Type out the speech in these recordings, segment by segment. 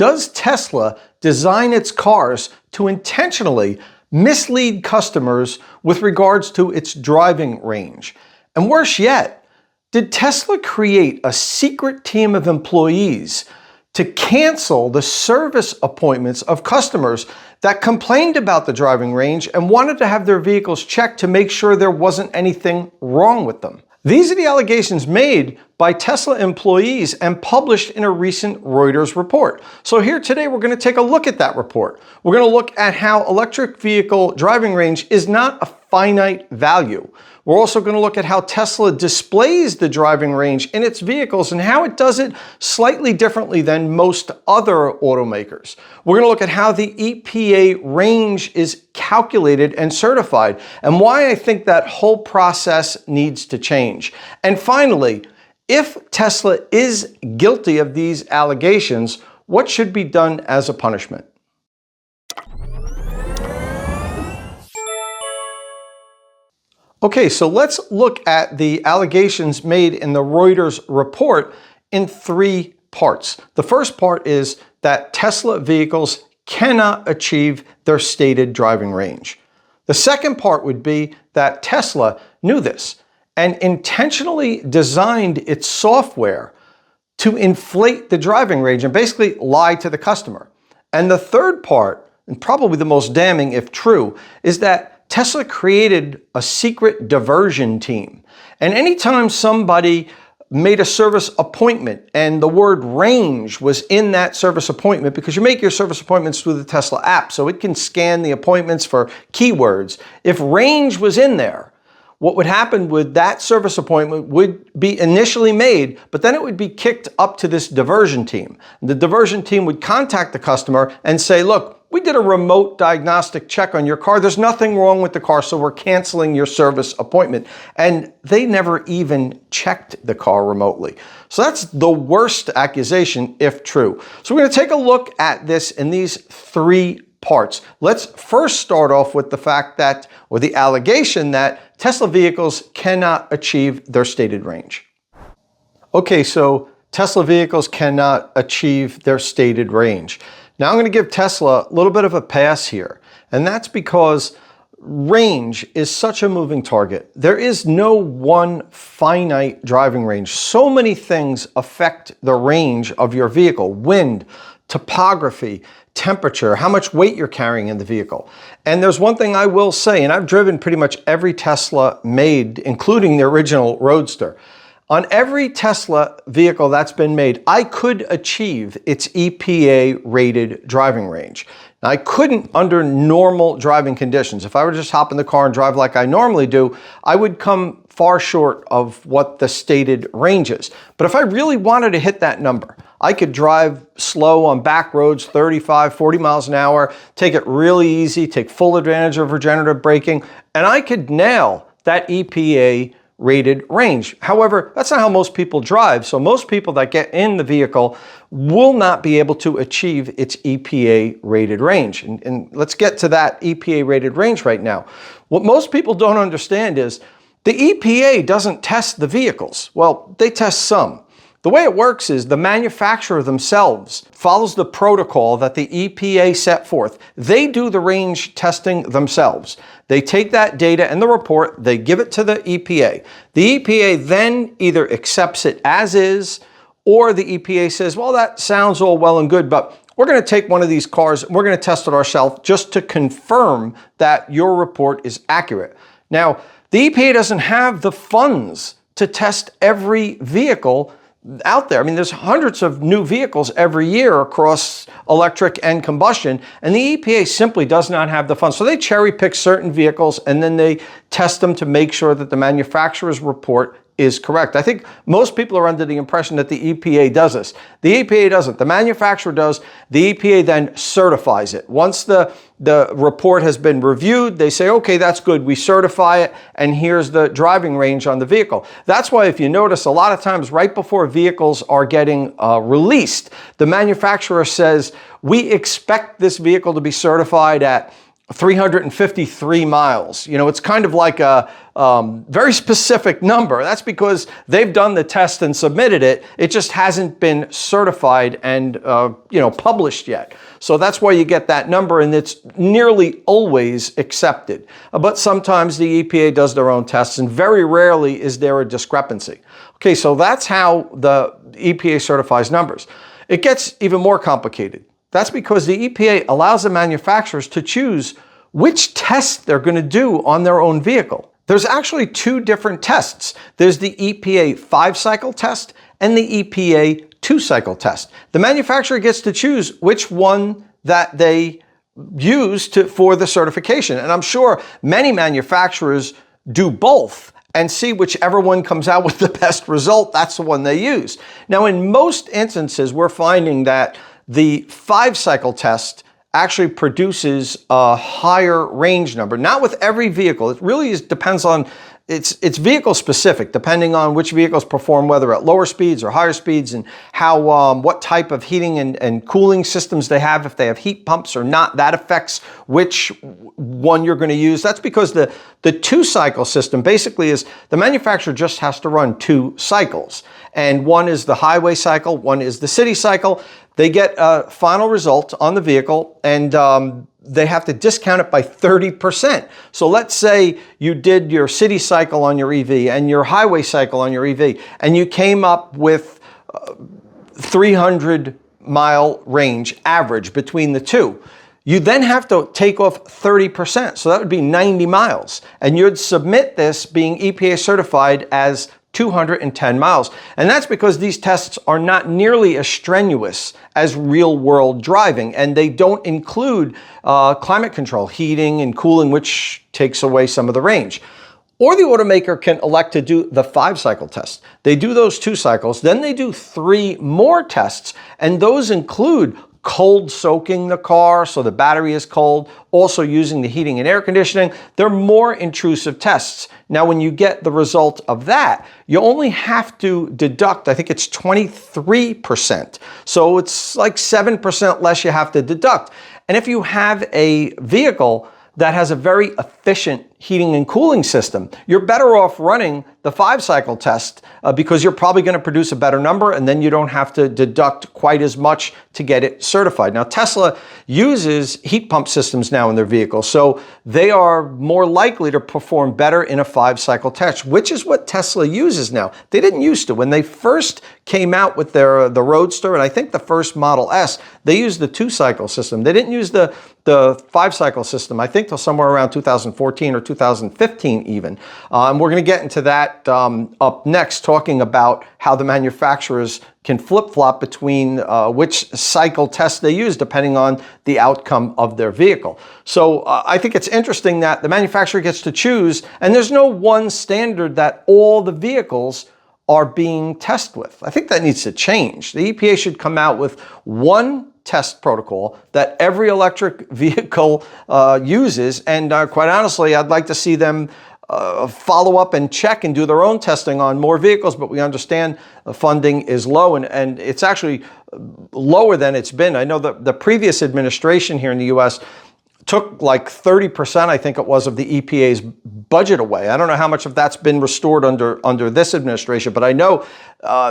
Does Tesla design its cars to intentionally mislead customers with regards to its driving range? And worse yet, did Tesla create a secret team of employees to cancel the service appointments of customers that complained about the driving range and wanted to have their vehicles checked to make sure there wasn't anything wrong with them? These are the allegations made by Tesla employees and published in a recent Reuters report. So here today, we're going to take a look at that report. We're going to look at how electric vehicle driving range is not a finite value. We're also going to look at how Tesla displays the driving range in its vehicles and how it does it slightly differently than most other automakers. We're going to look at how the EPA range is calculated and certified and why I think that whole process needs to change. And finally, if Tesla is guilty of these allegations, what should be done as a punishment? Okay, so let's look at the allegations made in the Reuters report in three parts. The first part is that Tesla vehicles cannot achieve their stated driving range. The second part would be that Tesla knew this and intentionally designed its software to inflate the driving range and basically lie to the customer. And the third part, and probably the most damning if true, is that Tesla created a secret diversion team. And anytime somebody made a service appointment and the word range was in that service appointment, because you make your service appointments through the Tesla app, so it can scan the appointments for keywords. If range was in there, what would happen with that service appointment would be initially made, but then it would be kicked up to this diversion team. The diversion team would contact the customer and say, look, we did a remote diagnostic check on your car. There's nothing wrong with the car, so we're canceling your service appointment. And they never even checked the car remotely. So that's the worst accusation, if true. So we're going to take a look at this in these three parts. Let's first start off with the fact that, or the allegation that Tesla vehicles cannot achieve their stated range. Okay, so Tesla vehicles cannot achieve their stated range. Now I'm going to give Tesla a little bit of a pass here, and that's because range is such a moving target. There is no one finite driving range. So many things affect the range of your vehicle: wind, topography, temperature, how much weight you're carrying in the vehicle. And there's one thing I will say, and I've driven pretty much every Tesla made, including the original Roadster. On every Tesla vehicle that's been made, I could achieve its EPA-rated driving range. Now, I couldn't under normal driving conditions. If I were to just hop in the car and drive like I normally do, I would come far short of what the stated range is. But if I really wanted to hit that number, I could drive slow on back roads, 35, 40 miles an hour, take it really easy, take full advantage of regenerative braking, and I could nail that EPA rated range. However, that's not how most people drive. So most people that get in the vehicle will not be able to achieve its EPA rated range. And let's get to that EPA rated range right now. What most people don't understand is the EPA doesn't test the vehicles. Well, they test some. The way it works is the manufacturer themselves follows the protocol that the EPA set forth. They do the range testing themselves. They take that data and the report, they give it to the EPA. The EPA then either accepts it as is, or the EPA says, well, that sounds all well and good, but we're going to take one of these cars and we're going to test it ourselves just to confirm that your report is accurate. Now, the EPA doesn't have the funds to test every vehicle out there. I mean, there's hundreds of new vehicles every year across electric and combustion, and the EPA simply does not have the funds. So they cherry pick certain vehicles and then they test them to make sure that the manufacturer's report is correct. I think most people are under the impression that the EPA does this. The EPA doesn't. The manufacturer does. The EPA then certifies it. Once the report has been reviewed, they say, okay, that's good. We certify it, and here's the driving range on the vehicle. That's why if you notice, a lot of times right before vehicles are getting released, the manufacturer says, we expect this vehicle to be certified at 353 miles. You know, it's kind of like a very specific number. That's because they've done the test and submitted it. It just hasn't been certified and, published yet. So that's why you get that number, and it's nearly always accepted. But sometimes the EPA does their own tests, and very rarely is there a discrepancy. Okay, so that's how the EPA certifies numbers. It gets even more complicated. That's because the EPA allows the manufacturers to choose which test they're going to do on their own vehicle. There's actually two different tests. There's the EPA 5-cycle test and the EPA 2-cycle test. The manufacturer gets to choose which one that they use for the certification. And I'm sure many manufacturers do both and see whichever one comes out with the best result, that's the one they use. Now, in most instances, we're finding that the 5-cycle test actually produces a higher range number. Not with every vehicle. It really depends on, it's vehicle specific, depending on which vehicles perform, whether at lower speeds or higher speeds, and how what type of heating and cooling systems they have, if they have heat pumps or not. That affects which one you're going to use. That's because the 2-cycle system basically is the manufacturer just has to run 2 cycles. And one is the highway cycle, one is the city cycle. They get a final result on the vehicle, and they have to discount it by 30%. So let's say you did your city cycle on your EV and your highway cycle on your EV, and you came up with 300-mile range average between the two. You then have to take off 30%. So that would be 90 miles. And you'd submit this being EPA certified as 210 miles. And that's because these tests are not nearly as strenuous as real-world driving, and they don't include climate control, heating and cooling, which takes away some of the range. Or the automaker can elect to do the 5-cycle test. They do those 2 cycles, then they do 3 more tests, and those include cold soaking the car so the battery is cold, also using the heating and air conditioning. They're more intrusive tests. Now, when you get the result of that, you only have to deduct, I think it's 23%. So it's like 7% less you have to deduct. And if you have a vehicle that has a very efficient heating and cooling system, you're better off running the 5-cycle test because you're probably going to produce a better number, and then you don't have to deduct quite as much to get it certified. Now, Tesla uses heat pump systems now in their vehicles, so they are more likely to perform better in a 5-cycle test, which is what Tesla uses now. They didn't used to. When they first came out with the Roadster, and I think the first Model S, they used the 2-cycle system. They didn't use the 5-cycle system, I think, till somewhere around 2014 or 2015 even. And we're going to get into that up next, talking about how the manufacturers can flip-flop between which cycle test they use depending on the outcome of their vehicle. So I think it's interesting that the manufacturer gets to choose, and there's no one standard that all the vehicles are being tested with. I think that needs to change. The EPA should come out with one test protocol that every electric vehicle uses, and quite honestly, I'd like to see them follow up and check and do their own testing on more vehicles, but we understand funding is low, and it's actually lower than it's been. I know that the previous administration here in the U.S. took like 30%, I think it was, of the EPA's budget away. I don't know how much of that's been restored under this administration, but I know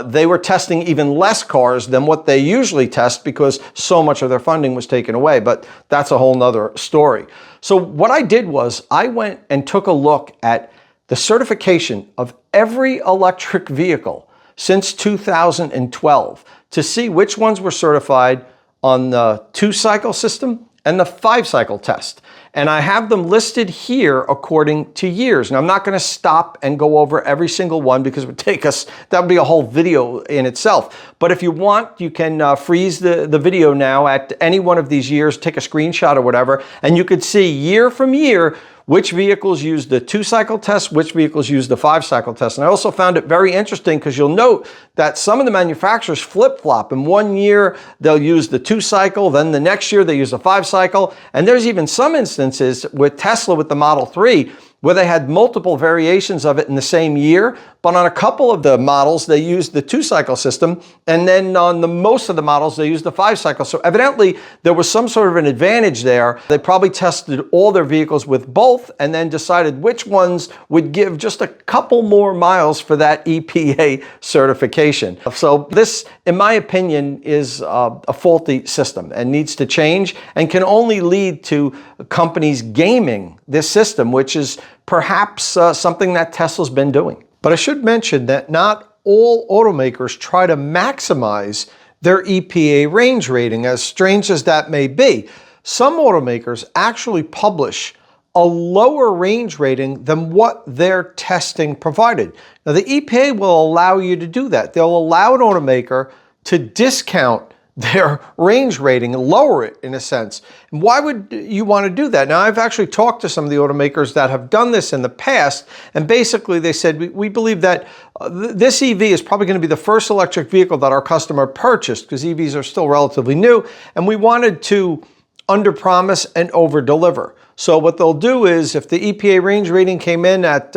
they were testing even less cars than what they usually test because so much of their funding was taken away, but that's a whole nother story. So what I did was I went and took a look at the certification of every electric vehicle since 2012 to see which ones were certified on the 2-cycle system and the 5-cycle test. And I have them listed here according to years. Now, I'm not going to stop and go over every single one because it would take us, that would be a whole video in itself. But if you want, you can freeze the video now at any one of these years, take a screenshot or whatever, and you could see year from year which vehicles use the 2-cycle test, which vehicles use the 5-cycle test. And I also found it very interesting because you'll note that some of the manufacturers flip-flop. In one year, they'll use the 2-cycle, then the next year they use the 5-cycle. And there's even some instances with Tesla with the Model 3 where they had multiple variations of it in the same year, but on a couple of the models, they used the 2-cycle system, and then on most of the models, they used the 5-cycle. So evidently, there was some sort of an advantage there. They probably tested all their vehicles with both and then decided which ones would give just a couple more miles for that EPA certification. So this, in my opinion, is a faulty system and needs to change, and can only lead to companies gaming this system, which is perhaps something that Tesla's been doing. But I should mention that not all automakers try to maximize their EPA range rating, as strange as that may be. Some automakers actually publish a lower range rating than what their testing provided. Now, the EPA will allow you to do that. They'll allow an automaker to discount their range rating and lower it, in a sense. And why would you want to do that? Now, I've actually talked to some of the automakers that have done this in the past, and basically they said, we believe that this EV is probably going to be the first electric vehicle that our customer purchased, because EVs are still relatively new, and we wanted to underpromise and overdeliver. So what they'll do is, if the EPA range rating came in at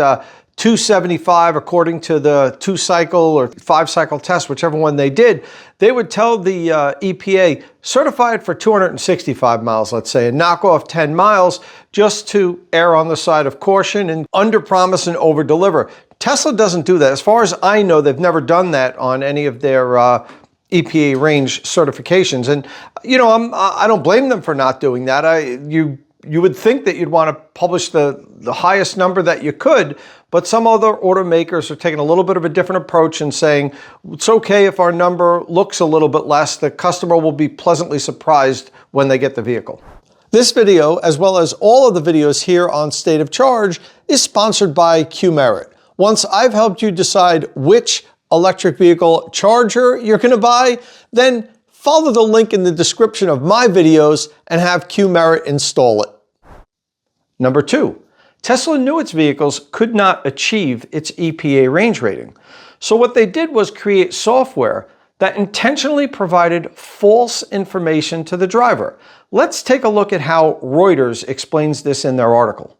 275 according to the 2-cycle or 5-cycle test, whichever one they did, they would tell the EPA, certify it for 265 miles, let's say, and knock off 10 miles just to err on the side of caution and underpromise and overdeliver. Tesla doesn't do that. As far as I know, they've never done that on any of their EPA range certifications. And, you know, I don't blame them for not doing that. You would think that you'd want to publish the highest number that you could, but some other automakers are taking a little bit of a different approach and saying, it's okay if our number looks a little bit less. The customer will be pleasantly surprised when they get the vehicle. This video, as well as all of the videos here on State of Charge, is sponsored by Qmerit. Once I've helped you decide which electric vehicle charger you're going to buy, then follow the link in the description of my videos and have Qmerit install it. Number 2, Tesla knew its vehicles could not achieve its EPA range rating. So what they did was create software that intentionally provided false information to the driver. Let's take a look at how Reuters explains this in their article.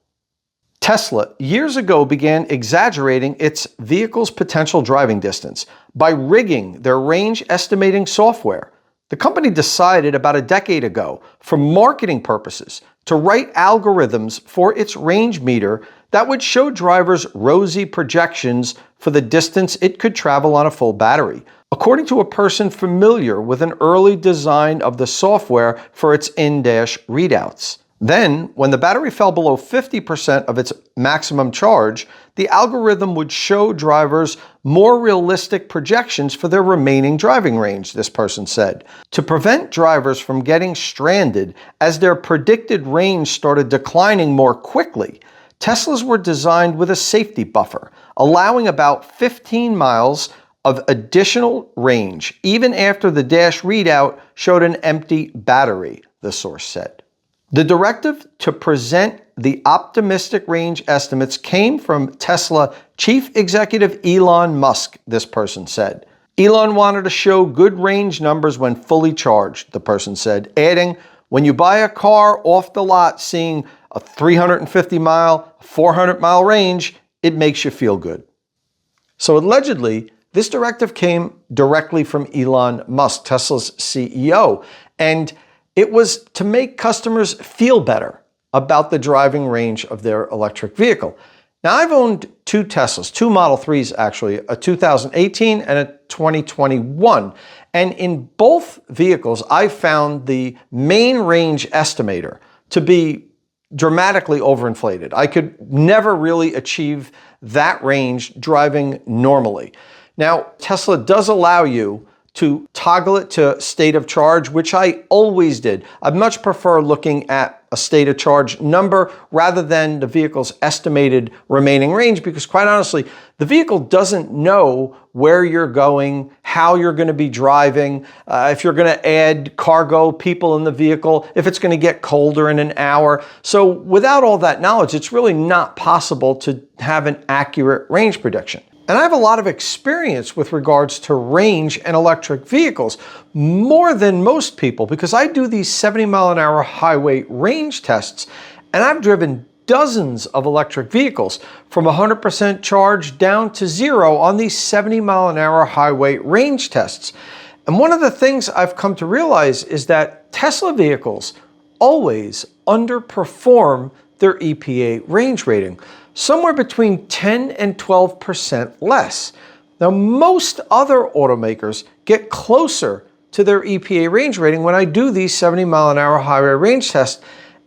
Tesla years ago began exaggerating its vehicle's potential driving distance by rigging their range estimating software. The company decided about a decade ago, for marketing purposes, to write algorithms for its range meter that would show drivers rosy projections for the distance it could travel on a full battery, according to a person familiar with an early design of the software for its in-dash readouts. Then, when the battery fell below 50% of its maximum charge, the algorithm would show drivers more realistic projections for their remaining driving range, this person said, to prevent drivers from getting stranded as their predicted range started declining more quickly. Teslas were designed with a safety buffer, allowing about 15 miles of additional range, even after the dash readout showed an empty battery, the source said. The directive to present the optimistic range estimates came from Tesla Chief Executive Elon Musk, this person said. Elon wanted to show good range numbers when fully charged, the person said, adding, when you buy a car off the lot seeing a 350-mile, 400-mile range, it makes you feel good. So allegedly, this directive came directly from Elon Musk, Tesla's CEO, and it was to make customers feel better about the driving range of their electric vehicle. Now, I've owned 2 Teslas, 2 Model 3s actually, a 2018 and a 2021. And in both vehicles, I found the main range estimator to be dramatically overinflated. I could never really achieve that range driving normally. Now, Tesla does allow you to toggle it to state of charge, which I always did. I much prefer looking at a state of charge number rather than the vehicle's estimated remaining range, because quite honestly, the vehicle doesn't know where you're going, how you're going to be driving, if you're going to add cargo, people in the vehicle, if it's going to get colder in an hour. So without all that knowledge, it's really not possible to have an accurate range prediction. And I have a lot of experience with regards to range and electric vehicles, more than most people, because I do these 70-mile-an-hour highway range tests, and I've driven dozens of electric vehicles from 100% charge down to zero on these 70-mile-an-hour highway range tests. And one of the things I've come to realize is that Tesla vehicles always underperform their EPA range rating, somewhere between 10 and 12% less. Now, most other automakers get closer to their EPA range rating when I do these 70-mile-an-hour highway range tests,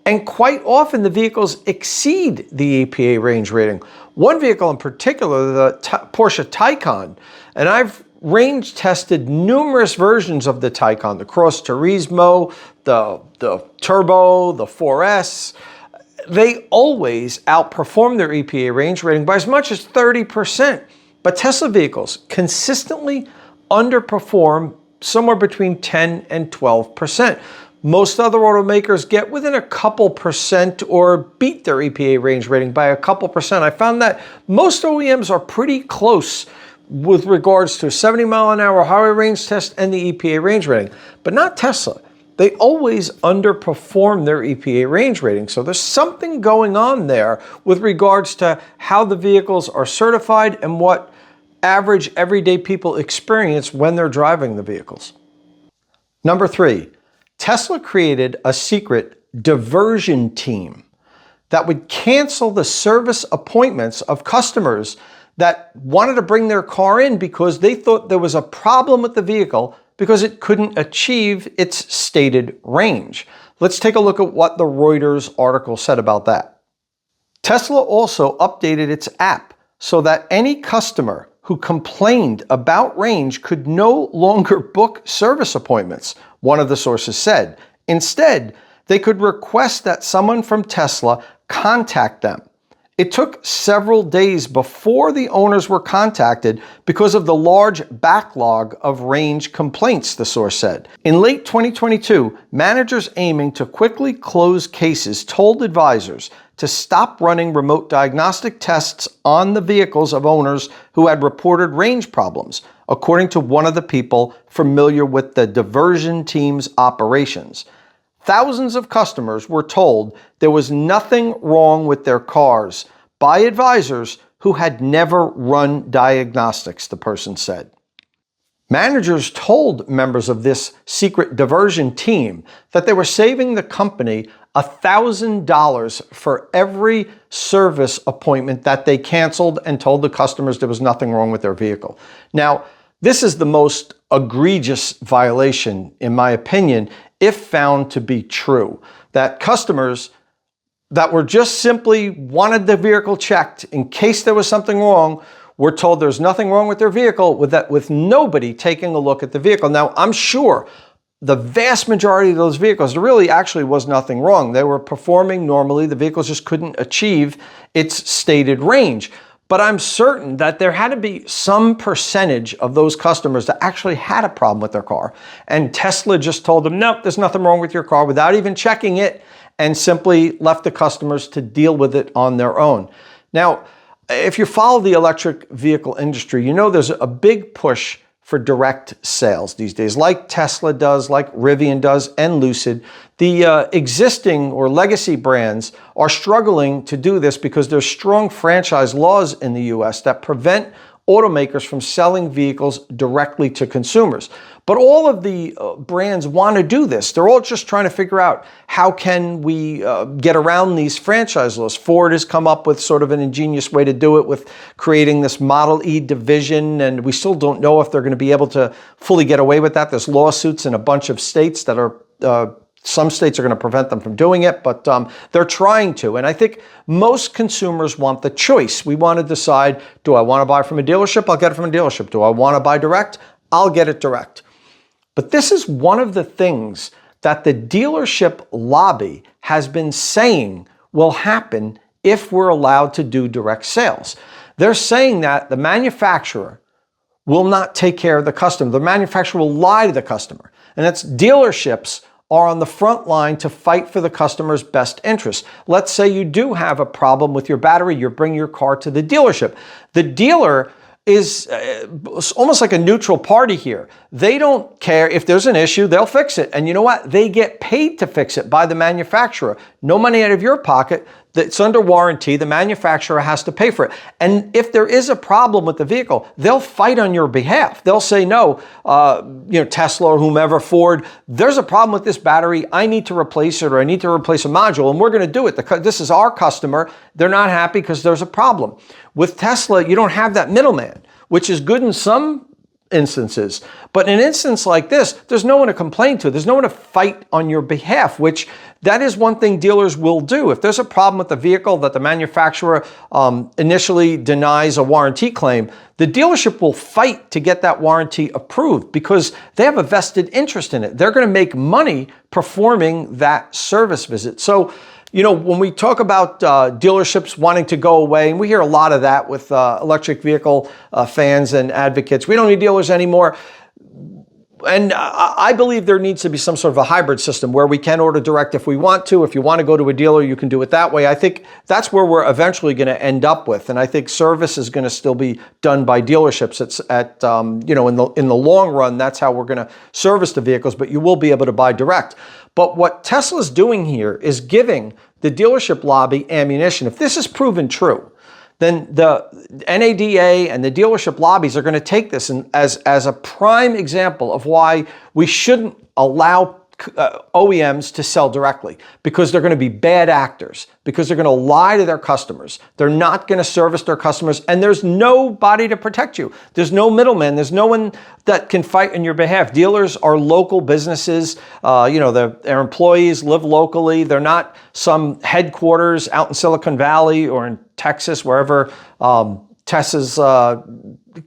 and quite often the vehicles exceed the EPA range rating. One vehicle in particular, the Porsche Taycan, and I've range tested numerous versions of the Taycan, the Cross Turismo, the Turbo, the 4S. They always outperform their EPA range rating by as much as 30%. But Tesla vehicles consistently underperform somewhere between 10 and 12%. Most other automakers get within a couple percent or beat their EPA range rating by a couple percent. I found that most OEMs are pretty close with regards to 70-mile-an-hour highway range test and the EPA range rating, but not Tesla. They always underperform their EPA range rating. So there's something going on there with regards to how the vehicles are certified and what average everyday people experience when they're driving the vehicles. Number 3, Tesla created a secret diversion team that would cancel the service appointments of customers that wanted to bring their car in because they thought there was a problem with the vehicle because it couldn't achieve its stated range. Let's take a look at what the Reuters article said about that. Tesla also updated its app so that any customer who complained about range could no longer book service appointments, one of the sources said. Instead, they could request that someone from Tesla contact them. It took several days before the owners were contacted because of the large backlog of range complaints, the source said. In late 2022, managers aiming to quickly close cases told advisors to stop running remote diagnostic tests on the vehicles of owners who had reported range problems, according to one of the people familiar with the diversion team's operations. Thousands of customers were told there was nothing wrong with their cars by advisors who had never run diagnostics, the person said. Managers told members of this secret diversion team that they were saving the company $1,000 for every service appointment that they canceled and told the customers there was nothing wrong with their vehicle. Now, this is the most egregious violation, in my opinion, if found to be true, that customers that were just simply wanted the vehicle checked in case there was something wrong were told there's nothing wrong with their vehicle with nobody taking a look at the vehicle. Now, I'm sure the vast majority of those vehicles, there really actually was nothing wrong. They were performing normally. The vehicles just couldn't achieve its stated range. But I'm certain that there had to be some percentage of those customers that actually had a problem with their car. And Tesla just told them, nope, there's nothing wrong with your car without even checking it, and simply left the customers to deal with it on their own. Now, if you follow the electric vehicle industry, you know there's a big push for direct sales these days, like Tesla does, like Rivian does, and Lucid. The existing or legacy brands are struggling to do this because there's strong franchise laws in the US that prevent automakers from selling vehicles directly to consumers. But all of the brands want to do this. They're all just trying to figure out how can we get around these franchise laws. Ford has come up with sort of an ingenious way to do it with creating this Model E division, and we still don't know if they're going to be able to fully get away with that. There's lawsuits in a bunch of states that are some states are going to prevent them from doing it, but they're trying to. And I think most consumers want the choice. We want to decide, do I want to buy from a dealership? I'll get it from a dealership. Do I want to buy direct? I'll get it direct. But this is one of the things that the dealership lobby has been saying will happen if we're allowed to do direct sales. They're saying that the manufacturer will not take care of the customer. The manufacturer will lie to the customer. And that's dealerships are on the front line to fight for the customer's best interest. Let's say you do have a problem with your battery, you bring your car to the dealership. The dealer is almost like a neutral party here. They don't care if there's an issue, they'll fix it. And you know what? They get paid to fix it by the manufacturer. No money out of your pocket. It's under warranty. The manufacturer has to pay for it. And if there is a problem with the vehicle, they'll fight on your behalf. They'll say, no, Tesla or whomever, Ford, there's a problem with this battery. I need to replace it, or I need to replace a module, and we're going to do it. This is our customer. They're not happy because there's a problem. With Tesla, you don't have that middleman, which is good in some instances. But in an instance like this, there's no one to complain to. There's no one to fight on your behalf, which that is one thing dealers will do. If there's a problem with the vehicle that the manufacturer initially denies a warranty claim, the dealership will fight to get that warranty approved because they have a vested interest in it. They're going to make money performing that service visit. So, when we talk about dealerships wanting to go away, and we hear a lot of that with electric vehicle fans and advocates, we don't need dealers anymore. And I believe there needs to be some sort of a hybrid system where we can order direct if we want to. If you want to go to a dealer, you can do it that way. I think that's where we're eventually going to end up with. And I think service is going to still be done by dealerships. It's in the long run, that's how we're going to service the vehicles, but you will be able to buy direct. But what Tesla's doing here is giving the dealership lobby ammunition. If this is proven true, then the NADA and the dealership lobbies are going to take this as a prime example of why we shouldn't allow OEMs to sell directly, because they're going to be bad actors, because they're going to lie to their customers. They're not going to service their customers, and there's nobody to protect you. There's no middleman. There's no one that can fight on your behalf. Dealers are local businesses. Their employees live locally. They're not some headquarters out in Silicon Valley or in Texas, wherever Tesla's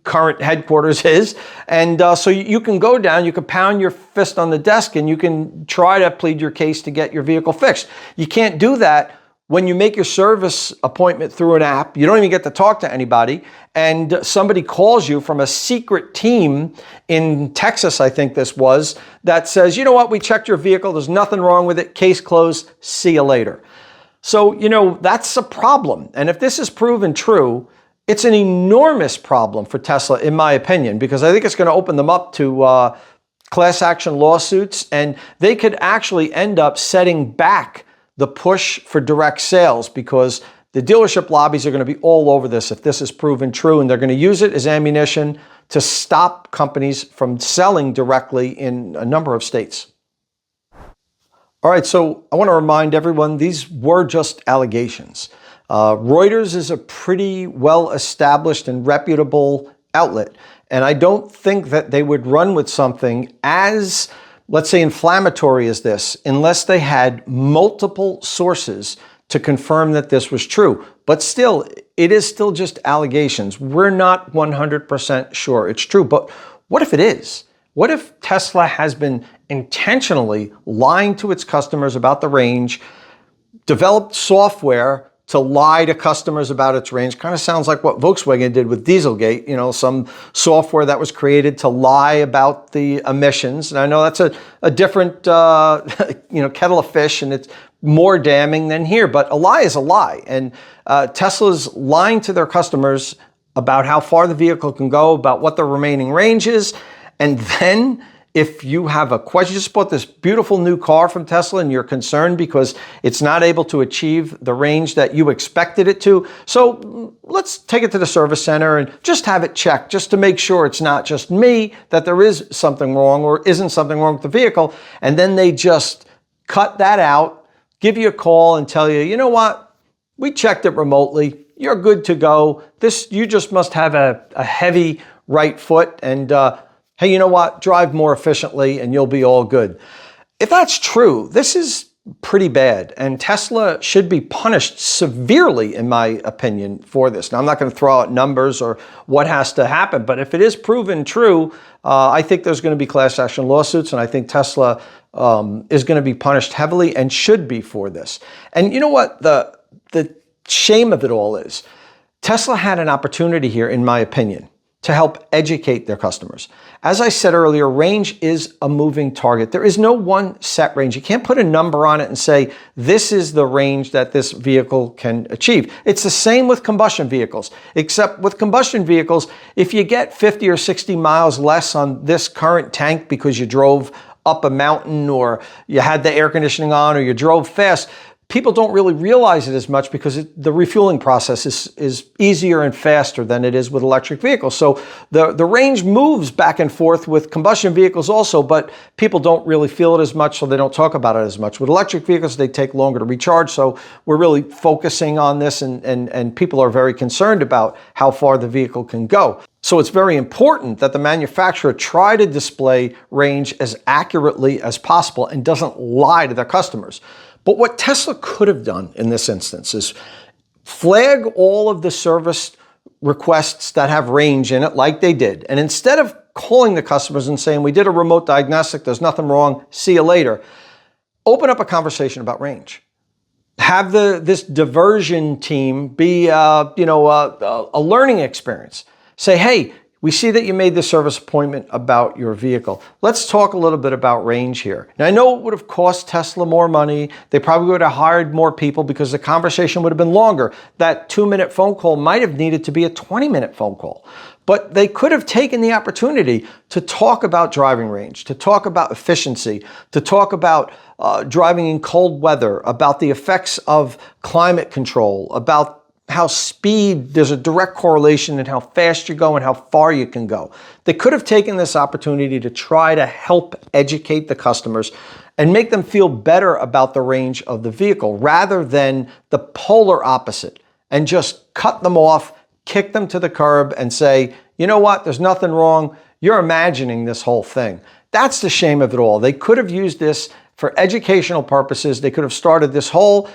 current headquarters is. And so you can go down, you can pound your fist on the desk, and you can try to plead your case to get your vehicle fixed. You can't do that when you make your service appointment through an app. You don't even get to talk to anybody. And somebody calls you from a secret team in Texas, I think this was, that says, you know what, we checked your vehicle. There's nothing wrong with it. Case closed. See you later. So, that's a problem. And if this is proven true, it's an enormous problem for Tesla, in my opinion, because I think it's going to open them up to class action lawsuits, and they could actually end up setting back the push for direct sales, because the dealership lobbies are going to be all over this if this is proven true, and they're going to use it as ammunition to stop companies from selling directly in a number of states. All right, so I want to remind everyone, these were just allegations. Reuters is a pretty well-established and reputable outlet, and I don't think that they would run with something as, let's say, inflammatory as this unless they had multiple sources to confirm that this was true. But still, it is still just allegations. We're not 100% sure it's true, but what if it is? What if Tesla has been intentionally lying to its customers about the range, developed software to lie to customers about its range? Kind of sounds like what Volkswagen did with Dieselgate, some software that was created to lie about the emissions. And I know that's a different, kettle of fish, and it's more damning than here, but a lie is a lie. And Tesla's lying to their customers about how far the vehicle can go, about what the remaining range is. And then if you have a question, you just bought this beautiful new car from Tesla and you're concerned because it's not able to achieve the range that you expected it to. So let's take it to the service center and just have it checked, just to make sure it's not just me, that there is something wrong or isn't something wrong with the vehicle. And then they just cut that out, give you a call and tell you, you know what, we checked it remotely. You're good to go. You just must have a heavy right foot, and hey, you know what? Drive more efficiently and you'll be all good. If that's true, this is pretty bad, and Tesla should be punished severely, in my opinion, for this. Now, I'm not going to throw out numbers or what has to happen, but if it is proven true, I think there's going to be class action lawsuits, and I think Tesla is going to be punished heavily and should be for this. And you know what the shame of it all is? Tesla had an opportunity here, in my opinion, to help educate their customers. As I said earlier, range is a moving target. There is no one set range. You can't put a number on it and say, this is the range that this vehicle can achieve. It's the same with combustion vehicles, except with combustion vehicles, if you get 50 or 60 miles less on this current tank because you drove up a mountain or you had the air conditioning on or you drove fast, people don't really realize it as much because the refueling process is easier and faster than it is with electric vehicles. So the range moves back and forth with combustion vehicles also, but people don't really feel it as much, so they don't talk about it as much. With electric vehicles, they take longer to recharge, so we're really focusing on this, and people are very concerned about how far the vehicle can go. So it's very important that the manufacturer try to display range as accurately as possible and doesn't lie to their customers. But what Tesla could have done in this instance is flag all of the service requests that have range in it like they did. And instead of calling the customers and saying, we did a remote diagnostic, there's nothing wrong, see you later, open up a conversation about range. Have this diversion team be a learning experience. Say, hey, we see that you made the service appointment about your vehicle. Let's talk a little bit about range here. Now, I know it would have cost Tesla more money. They probably would have hired more people because the conversation would have been longer. That 2-minute phone call might have needed to be a 20-minute phone call. But they could have taken the opportunity to talk about driving range, to talk about efficiency, to talk about driving in cold weather, about the effects of climate control, about how speed, there's a direct correlation in how fast you go and how far you can go. They could have taken this opportunity to try to help educate the customers and make them feel better about the range of the vehicle rather than the polar opposite and just cut them off, kick them to the curb and say, you know what, there's nothing wrong. You're imagining this whole thing. That's the shame of it all. They could have used this for educational purposes. They could have started this whole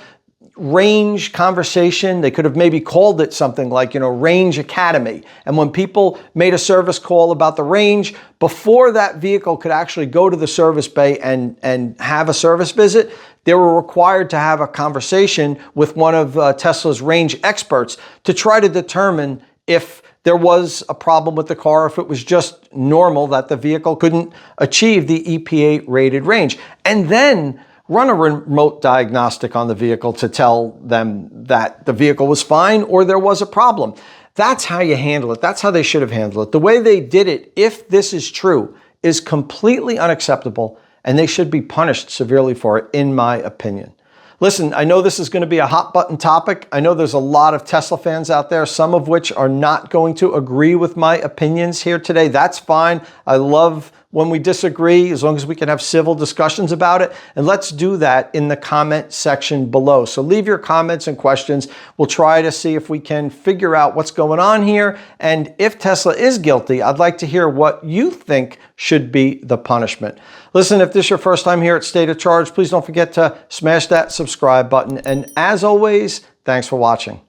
range conversation. They could have maybe called it something like, Range Academy. And when people made a service call about the range, before that vehicle could actually go to the service bay and have a service visit, they were required to have a conversation with one of Tesla's range experts to try to determine if there was a problem with the car, if it was just normal that the vehicle couldn't achieve the EPA rated range. And then run a remote diagnostic on the vehicle to tell them that the vehicle was fine or there was a problem. That's how you handle it. That's how they should have handled it. The way they did it, if this is true, is completely unacceptable, and they should be punished severely for it, in my opinion. Listen, I know this is going to be a hot button topic. I know there's a lot of Tesla fans out there, some of which are not going to agree with my opinions here today. That's fine. I love when we disagree, as long as we can have civil discussions about it. And let's do that in the comment section below. So leave your comments and questions. We'll try to see if we can figure out what's going on here. And if Tesla is guilty, I'd like to hear what you think should be the punishment. Listen, if this is your first time here at State of Charge, please don't forget to smash that subscribe button. And as always, thanks for watching.